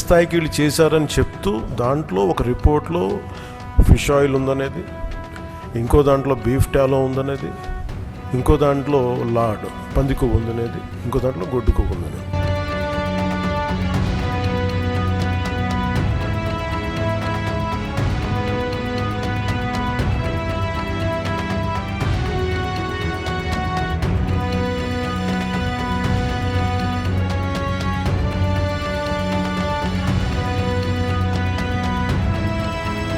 స్థాయికి వీళ్ళు చేశారని చెప్తూ దాంట్లో ఒక రిపోర్ట్లో ఫిష్ ఆయిల్ ఉందనేది, ఇంకో దాంట్లో బీఫ్ టాలో ఉందనేది, ఇంకో దాంట్లో లాడ్ పంది కొవ్వు ఉందనేది, ఇంకో దాంట్లో గొడ్డు కొవ్వు ఉందనేది.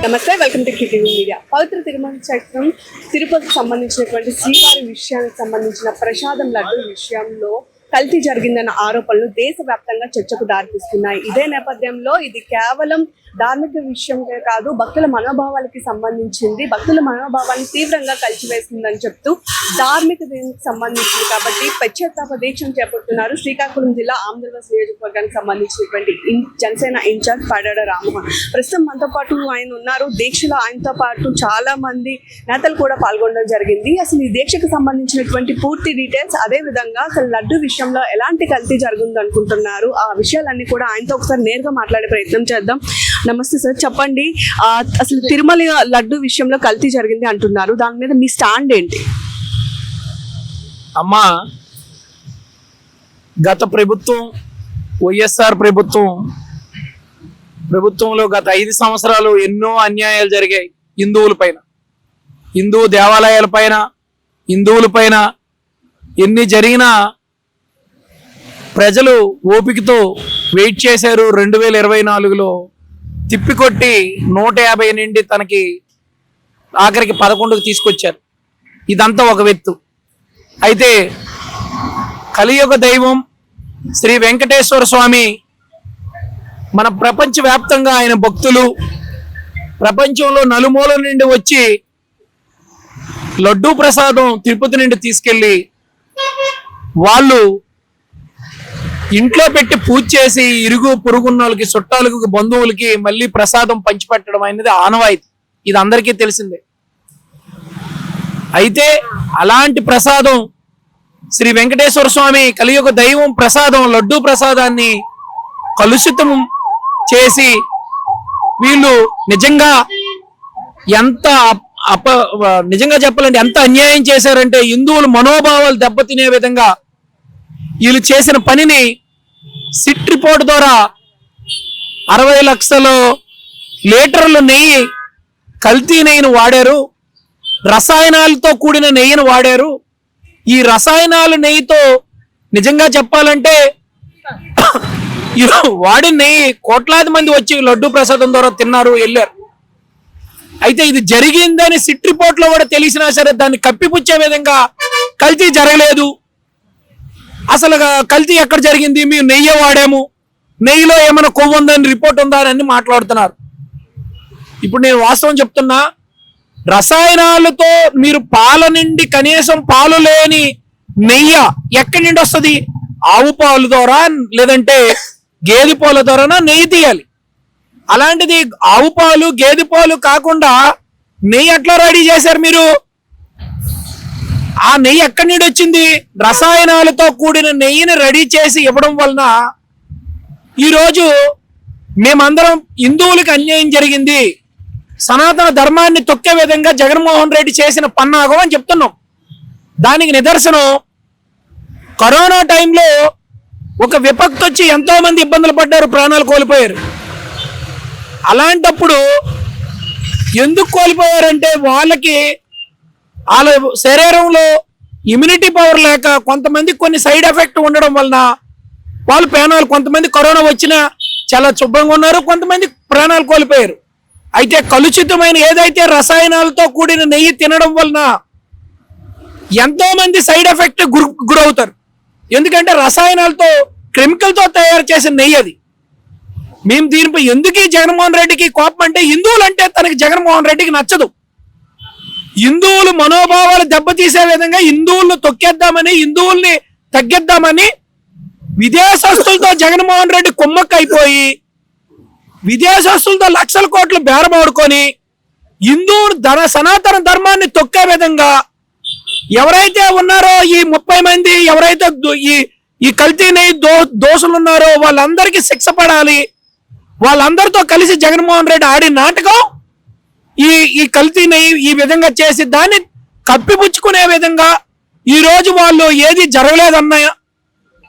నమస్తే, వెల్కమ్ టు కిటీవీ మీడియా. పవిత్ర తిరుమల క్షేత్రం తిరుపతికి సంబంధించినటువంటి శ్రీవారి విషయానికి సంబంధించిన ప్రసాదం లడ్డు విషయంలో కల్తీ జరిగిందన్న ఆరోపణలు దేశవ్యాప్తంగా చర్చకు దారితీస్తున్నాయి. ఇదే నేపథ్యంలో ఇది కేవలం ధార్మిక విషయంకే కాదు, భక్తుల మనోభావాలకి సంబంధించింది, భక్తుల మనోభావాన్ని తీవ్రంగా కలిసివేస్తుందని చెప్తూ ధార్మిక దీనికి సంబంధించింది కాబట్టి పశ్చాత్తాప దీక్షను చేపడుతున్నారు శ్రీకాకుళం జిల్లా ఆంధ్రప్రదేశ్ నియోజకవర్గానికి సంబంధించినటువంటి జనసేన ఇన్ఛార్జ్ పాడాడ రామ్మోహన్. ప్రస్తుతం మనతో పాటు ఆయన ఉన్నారు. దీక్షలో ఆయనతో పాటు చాలా మంది నేతలు కూడా పాల్గొనడం జరిగింది. అసలు ఈ దీక్షకు సంబంధించినటువంటి పూర్తి డీటెయిల్స్, అదే విధంగా అసలు లడ్డు విషయంలో ఎలాంటి కల్తీ జరుగుంది అనుకుంటున్నారు, ఆ విషయాలన్నీ కూడా ఆయనతో ఒకసారి నేరుగా మాట్లాడే ప్రయత్నం చేద్దాం. నమస్తే సార్, చెప్పండి, అసలు తిరుమల లడ్డు విషయంలో కల్తీ జరిగింది అంటున్నారు, దాని మీద మీ స్టాండ్ ఏంటి? అమ్మా, గత ప్రభుత్వం వైఎస్ఆర్ ప్రభుత్వంలో గత 5 సంవత్సరాలు ఎన్నో అన్యాయాలు జరిగాయి. హిందువుల పైన, హిందూ దేవాలయాల పైన, హిందువుల పైన ఎన్ని జరిగినా ప్రజలు ఓపికతో వెయిట్ చేశారు. 2024లో తిప్పికొట్టి 150 నుండి తనకి ఆఖరికి 11కు తీసుకొచ్చారు. ఇదంతా ఒక వ్యక్తి. అయితే కలియుగ దైవం శ్రీ వెంకటేశ్వర స్వామి మన ప్రపంచవ్యాప్తంగా ఆయన భక్తులు ప్రపంచంలో నలుమూల నుండి వచ్చి లడ్డూ ప్రసాదం తిరుపతి నుండి తీసుకెళ్ళి వాళ్ళు ఇంట్లో పెట్టి పూజ చేసి ఇరుగు పొరుగున్న వాళ్ళకి, చుట్టాలకు, బంధువులకి మళ్ళీ ప్రసాదం పంచిపెట్టడం అనేది ఆనవాయితీ. ఇది అందరికీ తెలిసిందే. అయితే అలాంటి ప్రసాదం శ్రీ వెంకటేశ్వర స్వామి కలియుగ దైవం ప్రసాదం లడ్డూ ప్రసాదాన్ని కలుషితం చేసి వీళ్ళు నిజంగా నిజంగా చెప్పాలంటే ఎంత అన్యాయం చేశారంటే, హిందువుల మనోభావాలు దెబ్బతినే విధంగా వీళ్ళు చేసిన పనిని సిట్ రిపోర్ట్ ద్వారా 60 లక్షల లీటర్ల నెయ్యి, కల్తీ నెయ్యిని వాడారు, రసాయనాలతో కూడిన నెయ్యిని వాడారు. ఈ రసాయనాల నెయ్యితో నిజంగా చెప్పాలంటే వాడిన నెయ్యి కోట్లాది మంది వచ్చి లడ్డూ ప్రసాదం ద్వారా తిన్నారు, వెళ్ళారు. అయితే ఇది జరిగిందని సిట్ రిపోర్ట్ లో కూడా తెలిసినా సరే దాన్ని కప్పిపుచ్చే విధంగా కల్తీ జరగలేదు, అసలు కల్తీ ఎక్కడ జరిగింది, మేము నెయ్యి వాడాము, నెయ్యిలో ఏమైనా కొవ్వు ఉందని రిపోర్ట్ ఉందా అని మాట్లాడుతున్నారు. ఇప్పుడు నేను వాస్తవం చెప్తున్నా, రసాయనాలతో మీరు పాల నుండి కనీసం పాలు లేని నెయ్యి ఎక్కడి నుండి వస్తుంది? ఆవు పాలు ద్వారా లేదంటే గేదె పాల ద్వారా నెయ్యి తీయాలి. అలాంటిది ఆవు పాలు గేదె పాలు కాకుండా నెయ్యి ఎట్లా రెడీ చేశారు మీరు? ఆ నెయ్యి ఎక్కడి నుండి వచ్చింది? రసాయనాలతో కూడిన నెయ్యిని రెడీ చేసి ఇవ్వడం వలన ఈరోజు మేమందరం హిందువులకు అన్యాయం జరిగింది, సనాతన ధర్మాన్ని తొక్కే విధంగా జగన్మోహన్ రెడ్డి చేసిన పన్నాగం అని చెప్తున్నాం. దానికి నిదర్శనం కరోనా టైంలో ఒక విపత్తు వచ్చి ఎంతో మంది ఇబ్బందులు పడ్డారు, ప్రాణాలు కోల్పోయారు. అలాంటప్పుడు ఎందుకు కోల్పోయారంటే వాళ్ళకి వాళ్ళ శరీరంలో ఇమ్యూనిటీ పవర్ లేక, కొంతమంది కొన్ని సైడ్ ఎఫెక్ట్ ఉండడం వలన వాళ్ళు ప్రాణాలు, కొంతమంది కరోనా వచ్చినా చాలా శుభ్రంగా ఉన్నారు, కొంతమంది ప్రాణాలు కోల్పోయారు. అయితే కలుషితమైన ఏదైతే రసాయనాలతో కూడిన నెయ్యి తినడం వలన ఎంతో మంది సైడ్ ఎఫెక్ట్ గురవుతారు. ఎందుకంటే రసాయనాలతో, కెమికల్తో తయారు చేసిన నెయ్యి అది. మేము దీనిపై ఎందుకు జగన్మోహన్ రెడ్డికి కోపం అంటే, హిందువులు అంటే తనకి జగన్మోహన్ రెడ్డికి నచ్చదు. హిందువులు మనోభావాలు దెబ్బతీసే విధంగా హిందువులను తొక్కేద్దామని, హిందువుల్ని తగ్గిద్దామని విదేశస్తులతో జగన్మోహన్ రెడ్డి కుమ్మక్క అయిపోయి, విదేశస్తులతో లక్షల కోట్లు బేరమాడుకొని హిందూ సనాతన ధర్మాన్ని తొక్కే విధంగా ఎవరైతే ఉన్నారో ఈ 30 మంది ఎవరైతే ఈ కల్తీ నెయ్యి దోషులు ఉన్నారో వాళ్ళందరికీ శిక్ష పడాలి, వాళ్ళందరితో కలిసి జగన్మోహన్ రెడ్డి ఆడిన నాటకం ఈ కల్తీ నెయ్యి ఈ విధంగా చేసి దాన్ని కప్పిపుచ్చుకునే విధంగా ఈ రోజు వాళ్ళు ఏది జరగలేదన్న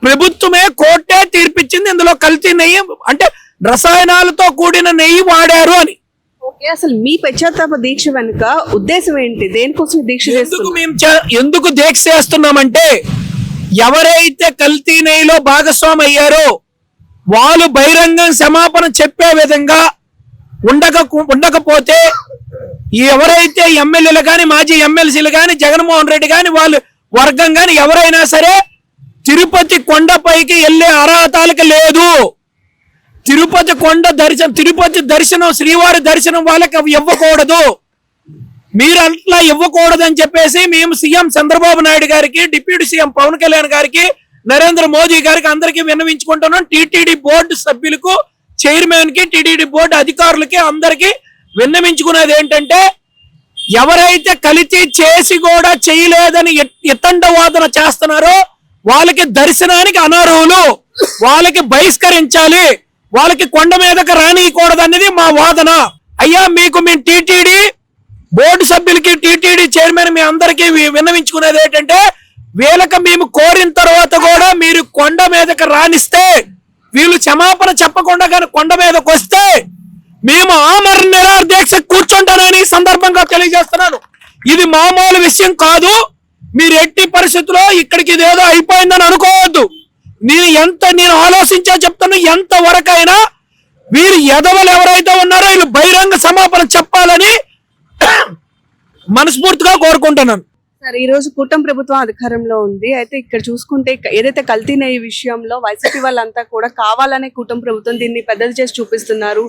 ప్రభుత్వమే కోర్టే తీర్పిచ్చింది ఇందులో కల్తీ నెయ్యి అంటే రసాయనాలతో కూడిన నెయ్యి వాడారు అని. ఓకే, అసలు మీ పశ్చాత్తాప దీక్ష వెనుక ఉద్దేశం ఏంటి? దేనికోసం ఈ దీక్ష ఎందుకు దీక్ష చేస్తున్నామంటే ఎవరైతే కల్తీ నెయ్యిలో భాగస్వామి అయ్యారో వాళ్ళు బహిరంగ క్షమాపణ చెప్పే విధంగా ఉండకపోతే ఎవరైతే ఎమ్మెల్యేలు కానీ మాజీ ఎమ్మెల్సీలు కానీ జగన్మోహన్ రెడ్డి కానీ వాళ్ళు వర్గం కానీ ఎవరైనా సరే తిరుపతి కొండపైకి వెళ్ళే అర్హతలకు లేదు. తిరుపతి కొండ దర్శనం తిరుపతి దర్శనం శ్రీవారి దర్శనం వాళ్ళకి ఇవ్వకూడదు. మీరు అట్లా ఇవ్వకూడదు అని చెప్పేసి మేము సీఎం చంద్రబాబు నాయుడు గారికి, డిప్యూటీ సీఎం పవన్ కళ్యాణ్ గారికి, నరేంద్ర మోదీ గారికి అందరికీ విన్నవించుకుంటున్నాం. టీటీడీ బోర్డు సభ్యులకు, చైర్మన్ కి, టీటీడీ బోర్డు అధికారులకి అందరికీ విన్నవించుకునేది ఏంటంటే ఎవరైతే కల్తీ చేసి కూడా చేయలేదని ఇతండ వాదన చేస్తున్నారో వాళ్ళకి దర్శనానికి అనర్హులు, వాళ్ళకి బహిష్కరించాలి, వాళ్ళకి కొండ మీదకి రానియకూడదు అనేది మా వాదన. అయ్యా మీకు మేము టీటీడీ బోర్డు సభ్యులకి, టీటీడీ చైర్మన్ మీ అందరికీ విన్నవించుకునేది ఏంటంటే వీళ్ళకి మేము కోరిన తర్వాత కూడా మీరు కొండ మీదకి రానిస్తే, వీళ్ళు క్షమాపణ చెప్పకుండా కానీ కొండ మీదకి వస్తే మేము ఆమరణ నిరాహార దీక్ష కూర్చుంటానని సందర్భంగా తెలియజేస్తున్నాను. ఇది మామూలు విషయం కాదు. మీరు ఎట్టి పరిస్థితుల్లో ఇక్కడికి ఇదేదో అయిపోయిందని అనుకోవద్దు. నేను ఆలోచించా చెప్తాను, ఎంత వరకైనా వీరు ఎదవలు ఎవరైతే ఉన్నారో వీళ్ళు బహిరంగ క్షమాపణ చెప్పాలని మనస్ఫూర్తిగా కోరుకుంటున్నాను. సార్, ఈ రోజు కూటమి ప్రభుత్వం అధికారంలో ఉంది. అయితే ఇక్కడ చూసుకుంటే ఏదైతే కల్తీ నెయ్యి విషయంలో వైసీపీ వాళ్ళంతా కూడా కావాలనే కూటమి ప్రభుత్వం దీన్ని పెద్దది చేసి చూపిస్తున్నారు.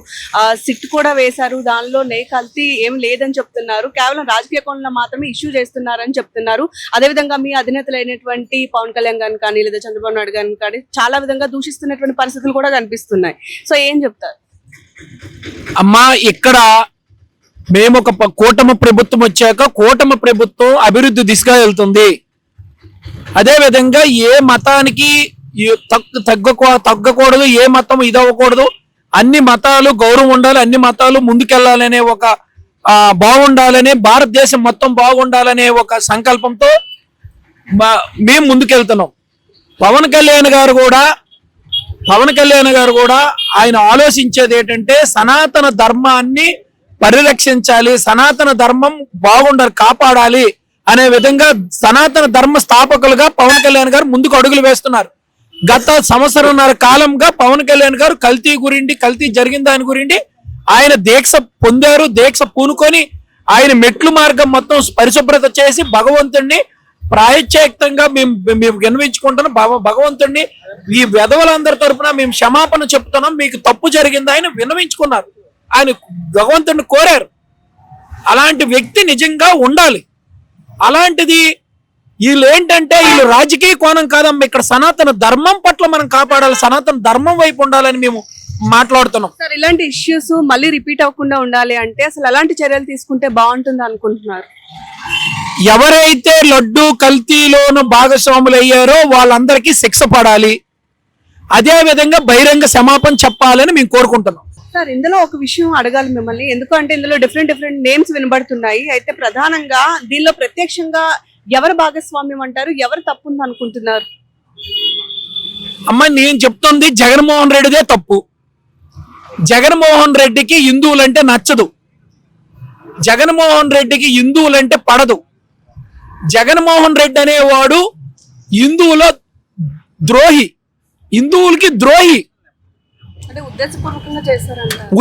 సిట్ కూడా వేశారు, దానిలో నెయ్యి కల్తీ ఏం లేదని చెప్తున్నారు, కేవలం రాజకీయ కోణంలో మాత్రమే ఇష్యూ చేస్తున్నారని చెప్తున్నారు. అదేవిధంగా మీ అధినేతలైనటువంటి పవన్ కళ్యాణ్ గారిని కానీ లేదా చంద్రబాబు నాయుడు గారిని కానీ చాలా విధంగా దూషిస్తున్నటువంటి పరిస్థితులు కూడా కనిపిస్తున్నాయి. సో ఏం చెప్తారు? అమ్మా, ఇక్కడ మేము ఒక కూటమి ప్రభుత్వం వచ్చాక కూటమి ప్రభుత్వం అభివృద్ధి దిశగా వెళ్తుంది. అదే విధంగా ఏ మతానికి తగ్గకూడదు, ఏ మతం ఇదవ్వకూడదు, అన్ని మతాలు గౌరవం ఉండాలి, అన్ని మతాలు ముందుకెళ్లాలనే ఒక బాగుండాలనే, భారతదేశం మొత్తం బాగుండాలనే ఒక సంకల్పంతో మేము ముందుకెళ్తున్నాం. పవన్ కళ్యాణ్ గారు కూడా ఆయన ఆలోచించేది ఏంటంటే సనాతన ధర్మాన్ని పరిరక్షించాలి, సనాతన ధర్మం బాగుండాలి, కాపాడాలి అనే విధంగా సనాతన ధర్మ స్థాపకులుగా పవన్ కళ్యాణ్ గారు ముందుకు అడుగులు వేస్తున్నారు. గత సంవత్సరంన్నర కాలంగా పవన్ కళ్యాణ్ గారు కల్తీ జరిగిన దాని గురించి ఆయన దీక్ష పొందారు. దీక్ష పూనుకొని ఆయన మెట్లు మార్గం మొత్తం పరిశుభ్రత చేసి భగవంతుడిని ప్రాయశ్చిత్తంగా మేము విన్నవించుకుంటున్నాం. భగవంతుడిని ఈ వెధవలందరి తరపున మేము క్షమాపణ చెప్తున్నాం, మీకు తప్పు జరిగింది ఆయన విన్నవించుకున్నారు, ఆయన భగవంతుడిని కోరారు. అలాంటి వ్యక్తి నిజంగా ఉండాలి. అలాంటిది వీళ్ళు ఏంటంటే వీళ్ళు రాజకీయ కోణం కాదమ్మా, ఇక్కడ సనాతన ధర్మం పట్ల మనం కాపాడాలి, సనాతన ధర్మం వైపు ఉండాలని మేము మాట్లాడుతున్నాం. సార్, ఇలాంటి ఇష్యూస్ మళ్ళీ రిపీట్ అవ్వకుండా ఉండాలి అంటే అసలు ఎలాంటి చర్యలు తీసుకుంటే బాగుంటుంది అనుకుంటున్నారు? ఎవరైతే లడ్డు కల్తీలోను భాగస్వాములు అయ్యారో వాళ్ళందరికీ శిక్ష పడాలి, అదే విధంగా బహిరంగ క్షమాపణ చెప్పాలని మేము కోరుకుంటున్నాం. సార్, ఇందులో ఒక విషయం అడగాలి మిమ్మల్ని, ఎందుకంటే ఇందులో డిఫరెంట్ నేమ్స్ వినబడుతున్నాయి. అయితే ప్రధానంగా దీనిలో ప్రత్యక్షంగా ఎవరు భాగస్వామ్యం అంటారు, ఎవరు తప్పు ఉంది అనుకుంటున్నారు? అమ్మ, నేను చెప్తుంది జగన్మోహన్ రెడ్డిదే తప్పు. జగన్మోహన్ రెడ్డికి హిందువులంటే నచ్చదు, జగన్మోహన్ రెడ్డికి హిందువులంటే పడదు. జగన్మోహన్ రెడ్డి అనేవాడు హిందువుల ద్రోహి, హిందువులకి ద్రోహి.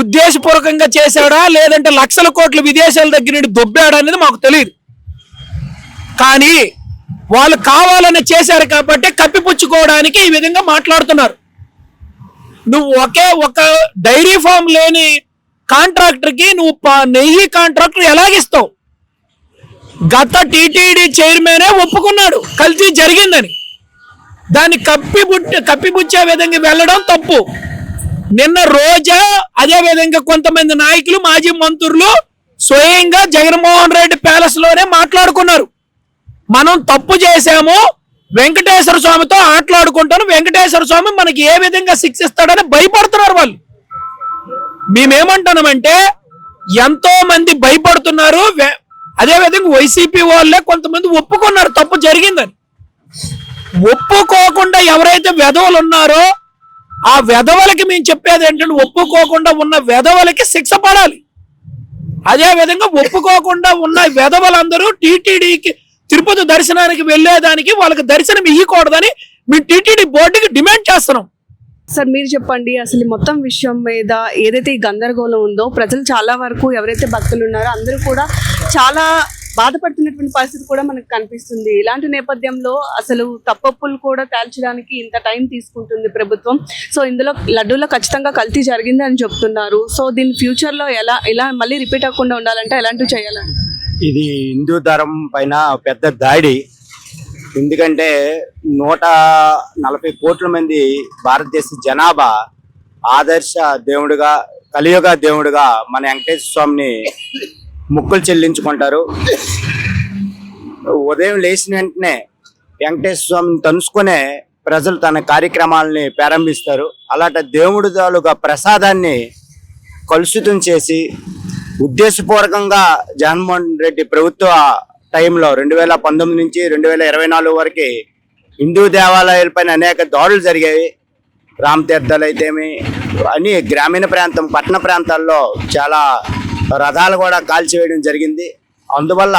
ఉద్దేశపూర్వకంగా చేశాడా లేదంటే లక్షల కోట్ల విదేశాల దగ్గర నుండి దొబ్బాడా అనేది మాకు తెలియదు. కానీ వాళ్ళు కావాలని చేశారు కాబట్టి కప్పిపుచ్చుకోవడానికి ఈ విధంగా మాట్లాడుతున్నారు. నువ్వు ఒక డైరీ ఫామ్ లేని కాంట్రాక్టర్ కి నువ్వు నెయ్యి కాంట్రాక్టర్ ఎలాగిస్తావు? గత టీటీడీ చైర్మనే ఒప్పుకున్నాడు కల్తీ జరిగిందని. దాన్ని కప్పిపుచ్చే విధంగా వెళ్ళడం తప్పు. నిన్న రోజా అదే విధంగా కొంతమంది నాయకులు, మాజీ మంత్రులు స్వయంగా జగన్మోహన్ రెడ్డి ప్యాలెస్ లోనే మాట్లాడుకున్నారు. మనం తప్పు చేశాము, వెంకటేశ్వర స్వామితో ఆటలాడుకుంటాను, వెంకటేశ్వర స్వామి మనకి ఏ విధంగా శిక్షిస్తాడని భయపడుతున్నారు వాళ్ళు. మేమేమంటున్నామంటే ఎంతో మంది భయపడుతున్నారు. అదే విధంగా వైసీపీ వాళ్ళే కొంతమంది ఒప్పుకున్నారు తప్పు జరిగిందని. ఒప్పుకోకుండా ఎవరైతే వెధవలు ఉన్నారో ఆ వెధవలకి మేము చెప్పేది ఏంటంటే, ఒప్పుకోకుండా ఉన్న వెధవలకి శిక్ష పడాలి. అదే విధంగా ఒప్పుకోకుండా ఉన్న వెధవలందరూ టీటీడీకి తిరుపతి దర్శనానికి వెళ్ళేదానికి వాళ్ళకి దర్శనం ఇవ్వకూడదని మేము టీటీడీ బోర్డుకి డిమాండ్ చేస్తున్నాం. సార్ మీరు చెప్పండి, అసలు ఈ మొత్తం విషయం మీద ఏదైతే ఈ గందరగోళం ఉందో ప్రజలు చాలా వరకు ఎవరైతే భక్తులు ఉన్నారో అందరూ కూడా చాలా బాధపడుతున్నటువంటి పరిస్థితి కూడా మనకు కనిపిస్తుంది. ఇలాంటి నేపథ్యంలో అసలు తప్పప్పులు కూడా తేల్చడానికి ఇంత టైం తీసుకుంటుంది ప్రభుత్వం. సో ఇందులో లడ్డూలో ఖచ్చితంగా కల్తీ జరిగింది అని చెప్తున్నారు. సో దీని ఫ్యూచర్లో ఇలా మళ్ళీ రిపీట్ అవ్వకుండా ఉండాలంటే ఎలాంటివి చేయాలండి? ఇది హిందూ ధర్మం పైన పెద్ద దాడి. ఎందుకంటే 140 కోట్ల మంది భారతదేశ జనాభా ఆదర్శ దేవుడుగా, కలియుగ దేవుడుగా మన వెంకటేశ్వర స్వామిని మొక్కులు చెల్లించుకుంటారు. ఉదయం లేచిన వెంటనే వెంకటేశ్వర స్వామిని తలుసుకునే ప్రజలు తన కార్యక్రమాలని ప్రారంభిస్తారు. అలాంటి దేవుడి తాలూకా ప్రసాదాన్ని కలుషితం చేసి ఉద్దేశపూర్వకంగా జగన్మోహన్ రెడ్డి ప్రభుత్వ టైంలో 2019 నుంచి 2024 వరకు హిందూ దేవాలయాలపైన అనేక దాడులు జరిగాయి. రామతీర్థాలు అయితేమి అని గ్రామీణ ప్రాంతం, పట్టణ ప్రాంతాల్లో చాలా రథాలు కూడా కాల్చివేయడం జరిగింది. అందువల్ల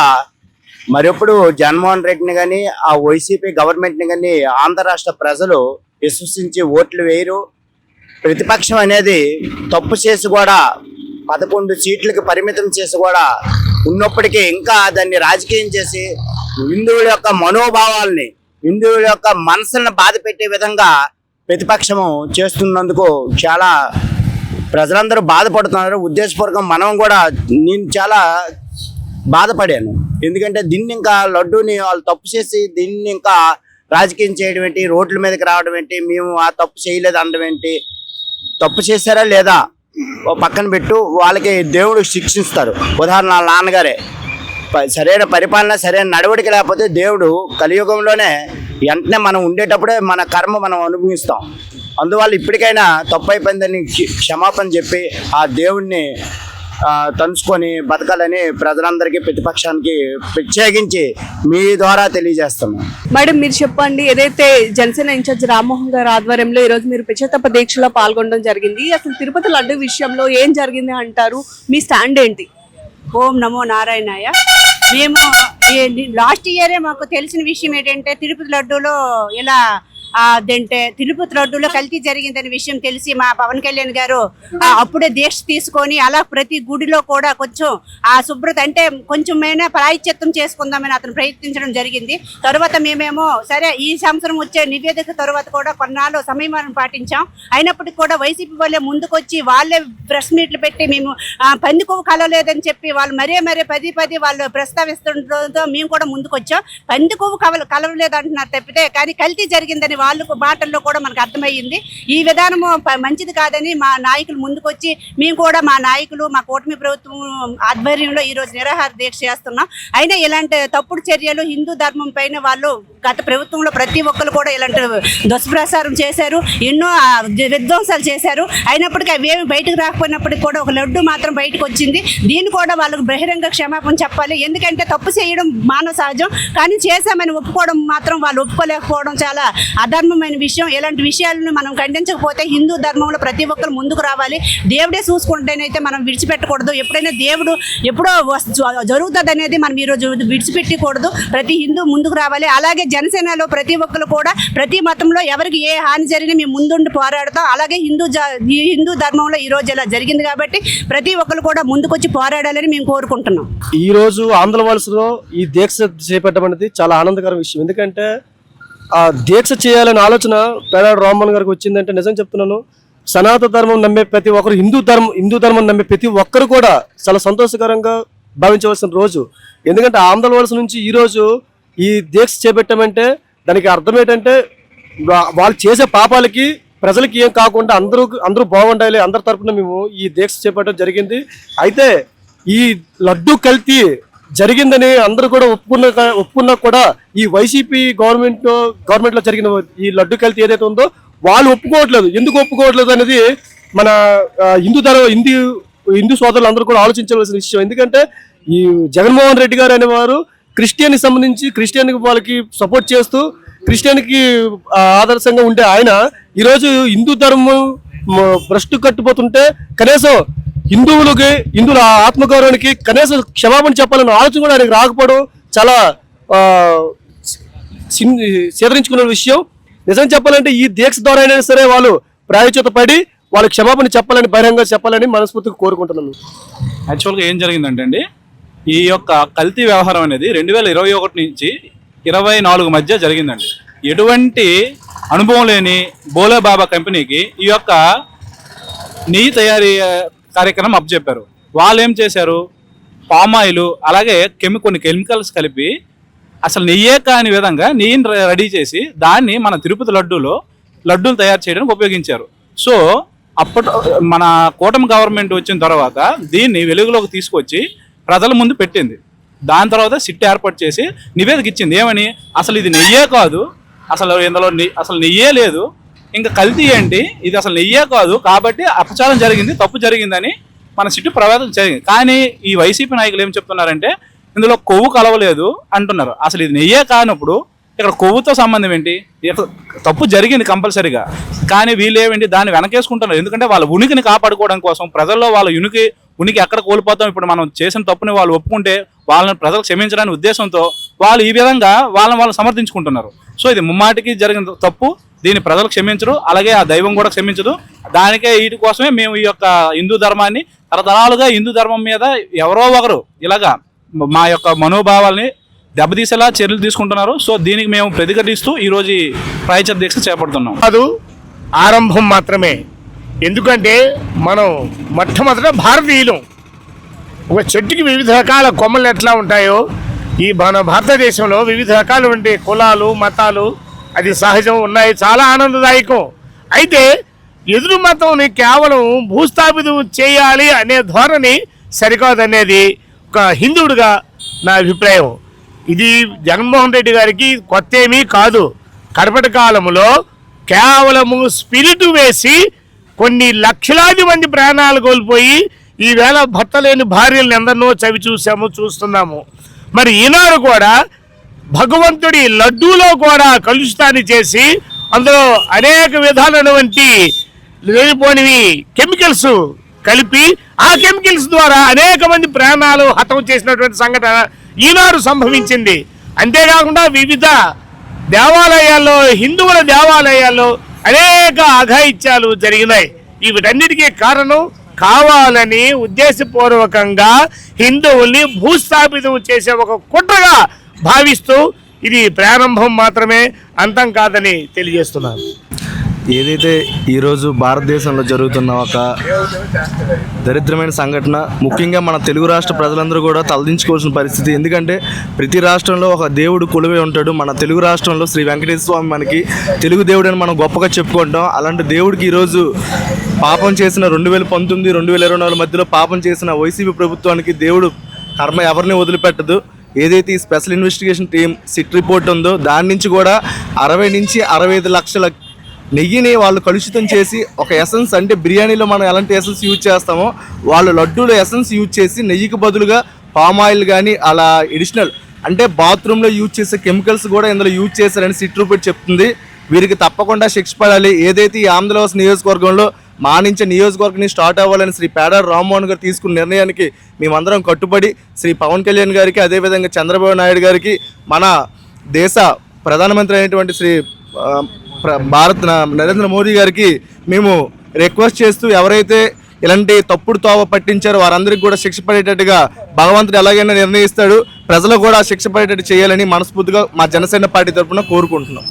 మరెప్పుడు జగన్మోహన్ రెడ్డిని కానీ ఆ వైసీపీ గవర్నమెంట్ని కానీ ఆంధ్ర రాష్ట్ర ప్రజలు విశ్వసించి ఓట్లు వేయరు. ప్రతిపక్షం అనేది తప్పు చేసి కూడా 11 సీట్లకు పరిమితం చేసి కూడా ఉన్నప్పటికీ ఇంకా దాన్ని రాజకీయం చేసి హిందువుల యొక్క మనోభావాల్ని, హిందువుల యొక్క మనసులను బాధ పెట్టే విధంగా ప్రతిపక్షము చేస్తున్నందుకు చాలా ప్రజలందరూ బాధపడుతున్నారు. ఉద్దేశపూర్వకం నేను చాలా బాధపడాను. ఎందుకంటే దీన్ని ఇంకా లడ్డూని వాళ్ళు తప్పు చేసి దీన్ని ఇంకా రాజకీయం చేయడం ఏంటి, రోడ్ల మీదకి రావడం ఏంటి, మేము ఆ తప్పు చేయలేదు అనడం ఏంటి? తప్పు చేశారా లేదా ఓ పక్కన పెట్టు, వాళ్ళకి దేవుడు శిక్షిస్తారు. ఉదాహరణ వాళ్ళ నాన్నగారే సరైన పరిపాలన, సరైన నడవడిక లేకపోతే దేవుడు కలియుగంలోనే వెంటనే మనం ఉండేటప్పుడే మన కర్మ మనం అనుభవిస్తాం. అందువల్ల ఇప్పటికైనా తప్పు అయిపోయిందని క్షమాపణ చెప్పి ఆ దేవుడిని తలుచుకొని బతకాలని ప్రజలందరికీ, ప్రతిపక్షానికి ప్రత్యేకించి మీ ద్వారా తెలియజేస్తున్నాం. మేడం మీరు చెప్పండి, ఏదైతే జనసేన ఇన్ఛార్జ్ రామ్మోహన్ గారి ఆధ్వర్యంలో ఈరోజు మీరు పిచ్చతప్ప దీక్షలో పాల్గొనడం జరిగింది. అసలు తిరుపతి లడ్డు విషయంలో ఏం జరిగింది అంటారు? మీ స్టాండ్ ఏంటి? ఓం నమో నారాయణాయ. మేము లాస్ట్ ఇయరే మాకు తెలిసిన విషయం ఏంటంటే తిరుపతి లడ్డూలో ఇలా అదంటే తిరుపతి లడ్డూలో కల్తీ జరిగిందనే విషయం తెలిసి మా పవన్ కళ్యాణ్ గారు అప్పుడే దీక్ష తీసుకొని అలా ప్రతి గుడిలో కూడా కొంచెం ఆ శుభ్రత అంటే కొంచెమైనా ప్రాయశ్చిత్తం చేసుకుందామని అతను ప్రయత్నించడం జరిగింది. తర్వాత మేమేమో సరే ఈ సంవత్సరం వచ్చే నివేదిక తర్వాత కూడా కొన్నాళ్ళు సమయం పాటించాం. అయినప్పటికీ కూడా వైసీపీ వాళ్ళే ముందుకొచ్చి వాళ్ళే ప్రెస్ మీట్లు పెట్టి మేము పంది కొవ్వు కలవలేదని చెప్పి వాళ్ళు మరే పది వాళ్ళు ప్రస్తావిస్తుండటంతో మేము కూడా ముందుకొచ్చాం. పంది కొవ్వు కలవలేదు అంటున్నారు తప్పితే, కానీ కల్తీ జరిగిందని వాళ్ళకు మాటల్లో కూడా మనకు అర్థమయ్యింది. ఈ విధానము మంచిది కాదని మా నాయకులు ముందుకొచ్చి మేము కూడా మా నాయకులు, మా కూటమి ప్రభుత్వం ఆధ్వర్యంలో ఈరోజు నిరాహార దీక్ష చేస్తున్నాం. అయినా ఇలాంటి తప్పుడు చర్యలు హిందూ ధర్మం పైన వాళ్ళు గత ప్రభుత్వంలో ప్రతి ఒక్కరు కూడా ఇలాంటి దుష్ప్రచారం చేశారు, ఎన్నో విధ్వంసాలు చేశారు. అయినప్పటికీ అవేమి బయటకు రాకపోయినప్పటికీ కూడా ఒక లడ్డు మాత్రం బయటకు వచ్చింది. దీన్ని కూడా వాళ్ళకు బహిరంగ క్షమాపణ చెప్పాలి. ఎందుకంటే తప్పు చేయడం మానవ సహజం, కానీ చేశామని ఒప్పుకోవడం మాత్రం వాళ్ళు ఒప్పుకోలేకపోవడం చాలా అధర్మమైన విషయం. ఇలాంటి విషయాలను మనం ఖండించకపోతే హిందూ ధర్మంలో ప్రతి ఒక్కరు ముందుకు రావాలి. దేవుడే చూసుకుంటేనైతే మనం విడిచిపెట్టకూడదు. ఎప్పుడైనా దేవుడు ఎప్పుడో జరుగుతుంది అనేది మనం ఈరోజు విడిచిపెట్టకూడదు. ప్రతి హిందూ ముందుకు రావాలి. అలాగే జనసేనలో ప్రతి ఒక్కరు కూడా ప్రతి మతంలో ఎవరికి ఏ హాని జరిగినా మేము ముందుండి పోరాడతాం. అలాగే హిందూ ధర్మంలో ఈ రోజు ఇలా జరిగింది కాబట్టి ప్రతి ఒక్కరు కూడా ముందుకొచ్చి పోరాడాలని మేము కోరుకుంటున్నాం. ఈ రోజు ఆంధ్రవలసలో ఈ దీక్ష చేపట్టడం అనేది చాలా ఆనందకర విషయం. ఎందుకంటే ఆ దీక్ష చేయాలనే ఆలోచన పేరాడు రామ్మోహన్ గారికి వచ్చిందంటే నిజం చెప్తున్నాను, సనాతన ధర్మం నమ్మే ప్రతి ఒక్కరు, హిందూ ధర్మం నమ్మే ప్రతి ఒక్కరు కూడా చాలా సంతోషకరంగా భావించవలసిన రోజు. ఎందుకంటే ఆంధ్రవలస నుంచి ఈరోజు ఈ దీక్ష చేపట్టామంటే దానికి అర్థం ఏంటంటే వాళ్ళు చేసే పాపాలకి ప్రజలకి ఏం కాకుండా అందరూ బాగుండాలి, అందరి తరపున మేము ఈ దీక్ష చేపట్టడం జరిగింది. అయితే ఈ లడ్డు కల్తీ జరిగిందని అందరూ కూడా ఒప్పుకున్నా కూడా ఈ వైసీపీ గవర్నమెంట్ లో జరిగిన ఈ లడ్డు కల్తీ ఏదైతే ఉందో వాళ్ళు ఒప్పుకోవట్లేదు. ఎందుకు ఒప్పుకోవట్లేదు అనేది మన హిందూ సోదరులు అందరూ కూడా ఆలోచించవలసిన విషయం. ఎందుకంటే ఈ జగన్మోహన్ రెడ్డి గారు అనేవారు క్రిస్టియన్కి సంబంధించి క్రిస్టియన్కి వాళ్ళకి సపోర్ట్ చేస్తూ క్రిస్టియన్కి ఆదర్శంగా ఉండే ఆయన ఈరోజు హిందూ ధర్మం భ్రష్టు కట్టుపోతుంటే కనీసం హిందువుల ఆత్మగౌరవానికి కనీసం క్షమాపణ చెప్పాలన్న ఆలోచన కూడా ఆయనకు రాకపోవడం చాలా సేదరించుకున్న విషయం. నిజం చెప్పాలంటే ఈ దీక్ష ద్వారా అయినా సరే వాళ్ళు ప్రాయచిత పడి వాళ్ళు క్షమాపణ చెప్పాలని, బహిరంగంగా చెప్పాలని మనస్ఫూర్తిగా కోరుకుంటున్నాను. యాక్చువల్గా ఏం జరిగిందంటే అండి, ఈ యొక్క కల్తీ వ్యవహారం అనేది 2021 నుంచి 24 మధ్య జరిగిందండి. ఎటువంటి అనుభవం లేని బోలే బాబా కంపెనీకి ఈ యొక్క నెయ్యి తయారీ కార్యక్రమం అప్పచెప్పారు. వాళ్ళు ఏం చేశారు, పామాయిల్ అలాగే కొన్ని కెమికల్స్ కలిపి అసలు నెయ్యే కాని విధంగా నెయ్యిని రెడీ చేసి దాన్ని మన తిరుపతి లడ్డూలు తయారు చేయడానికి ఉపయోగించారు. సో మన కూటమి గవర్నమెంట్ వచ్చిన తర్వాత దీన్ని వెలుగులోకి తీసుకొచ్చి ప్రజల ముందు పెట్టింది. దాని తర్వాత సిట్ ఏర్పాటు చేసి నివేదిక ఇచ్చింది. ఏమని, అసలు ఇది నెయ్యే కాదు, అసలు ఇందులో అసలు నెయ్యే లేదు, ఇంకా కల్తీ ఏంటి, ఇది అసలు నెయ్యే కాదు, కాబట్టి అపచారం జరిగింది, తప్పు జరిగిందని మన సిట్టు ప్రవేశం జరిగింది. కానీ ఈ వైసీపీ నాయకులు ఏం చెప్తున్నారంటే ఇందులో కొవ్వు కలవలేదు అంటున్నారు. అసలు ఇది నెయ్యే కానప్పుడు ఇక్కడ కొవ్వుతో సంబంధం ఏంటి? తప్పు జరిగింది కంపల్సరీగా, కానీ వీళ్ళు ఏమిటి దాన్ని వెనకేసుకుంటున్నారు. ఎందుకంటే వాళ్ళ ఉనికిని కాపాడుకోవడం కోసం, ప్రజల్లో వాళ్ళ ఉనికి ఎక్కడ కోల్పోతాం, ఇప్పుడు మనం చేసిన తప్పుని వాళ్ళు ఒప్పుకుంటే వాళ్ళని ప్రజలు క్షమించడానికి ఉద్దేశంతో వాళ్ళు ఈ విధంగా వాళ్ళు సమర్థించుకుంటున్నారు. సో ఇది ముమ్మాటికి జరిగిన తప్పు, దీన్ని ప్రజలు క్షమించరు, అలాగే ఆ దైవం కూడా క్షమించదు. దానికే వీటి కోసమే మేము ఈ యొక్క హిందూ ధర్మాన్ని తరతరాలుగా హిందూ ధర్మం మీద ఎవరో ఒకరు ఇలాగా మా యొక్క మనోభావాల్ని దెబ్బతీసేలా చర్యలు తీసుకుంటున్నారు. సో దీనికి మేము ప్రతిఘటిస్తూ ఈరోజు ఈ ప్రాయశ్చిత్త దీక్ష చేపడుతున్నాం. కాదు, ఆరంభం మాత్రమే. ఎందుకంటే మనం మొట్టమొదట భారతీయులు. ఒక చెట్టుకి వివిధ రకాల కొమ్మలు ఎట్లా ఉంటాయో ఈ మన భారతదేశంలో వివిధ రకాలు ఉండే కులాలు, మతాలు అది సహజం ఉన్నాయి, చాలా ఆనందదాయకం. అయితే ఎదురు మతంని కేవలం భూస్థాపితం చేయాలి అనే ధోరణి సరికాదనేది ఒక హిందువుడిగా నా అభిప్రాయం. ఇది జగన్మోహన్ రెడ్డి గారికి కొత్త ఏమీ కాదు. కడపటి కాలంలో కేవలము స్పిరిట్ వేసి కొన్ని లక్షలాది మంది ప్రాణాలు కోల్పోయి ఈవేళ భర్త లేని భార్యలను ఎందరినో చవి చూస్తున్నాము. మరి ఈనాడు కూడా భగవంతుడి లడ్డూలో కూడా కలుషితాన్ని చేసి అందులో అనేక విధాలైనటువంటి లేనిపోనివి కెమికల్స్ కలిపి ఆ కెమికల్స్ ద్వారా అనేక మంది ప్రాణాలు హతం చేసినటువంటి సంఘటన ఈనాడు సంభవించింది. అంతేకాకుండా వివిధ దేవాలయాల్లో, హిందువుల దేవాలయాల్లో అనేక అఘాయిత్యాలు జరిగినాయి. వీటన్నిటికీ కారణం కావాలని ఉద్దేశపూర్వకంగా హిందువుల్ని భూస్థాపితం చేసే ఒక కుట్రగా భావిస్తూ ఇది ప్రారంభం మాత్రమే, అంతం కాదని తెలియజేస్తున్నాను. ఏదైతే ఈరోజు భారతదేశంలో జరుగుతున్న ఒక దరిద్రమైన సంఘటన, ముఖ్యంగా మన తెలుగు రాష్ట్ర ప్రజలందరూ కూడా తలదించుకోవాల్సిన పరిస్థితి. ఎందుకంటే ప్రతి రాష్ట్రంలో ఒక దేవుడు కొలువై ఉంటాడు. మన తెలుగు రాష్ట్రంలో శ్రీ వెంకటేశ్వర స్వామి మనకి తెలుగు దేవుడు అని మనం గొప్పగా చెప్పుకుంటాం. అలాంటి దేవుడికి ఈరోజు పాపం చేసిన 2019, 2024 మధ్యలో పాపం చేసిన వైసీపీ ప్రభుత్వానికి దేవుడు కర్మ ఎవరిని వదిలిపెట్టదు. ఏదైతే ఈ special investigation team SIT report ఉందో దాని నుంచి కూడా 60 నుంచి 65 లక్షల నెయ్యిని వాళ్ళు కలుషితం చేసి ఒక ఎసెన్స్, అంటే బిర్యానీలో మనం ఎలాంటి ఎసెన్స్ యూజ్ చేస్తామో వాళ్ళు లడ్డూలో ఎసెన్స్ యూజ్ చేసి నెయ్యికి బదులుగా పామ్ ఆయిల్ కానీ అలా ఎడిషనల్ అంటే బాత్రూంలో యూజ్ చేసే కెమికల్స్ కూడా ఇందులో యూజ్ చేశారని సిట్ రిపోర్ట్ చెప్తుంది. వీరికి తప్పకుండా శిక్ష పడాలి. ఏదైతే ఈ ఆంధ్రప్రదేశ్ నియోజకవర్గంలో మానించే నియోజకవర్గాన్ని స్టార్ట్ అవ్వాలని శ్రీ పేడారి రామ్మోహన్ గారు తీసుకున్న నిర్ణయానికి మేమందరం కట్టుబడి శ్రీ పవన్ కళ్యాణ్ గారికి, అదేవిధంగా చంద్రబాబు నాయుడు గారికి, మన దేశ ప్రధానమంత్రి అయినటువంటి శ్రీ నరేంద్ర మోదీ గారికి మేము రిక్వెస్ట్ చేస్తూ ఎవరైతే ఇలాంటి తప్పుడు తోవ పట్టించారో వారందరికీ కూడా శిక్ష పడేటట్టుగా భగవంతుడు ఎలాగైనా నిర్ణయిస్తాడు. ప్రజలు కూడా శిక్ష పడేటట్టు చేయాలని మనస్ఫూర్తిగా మా జనసేన పార్టీ తరఫున కోరుకుంటున్నాం.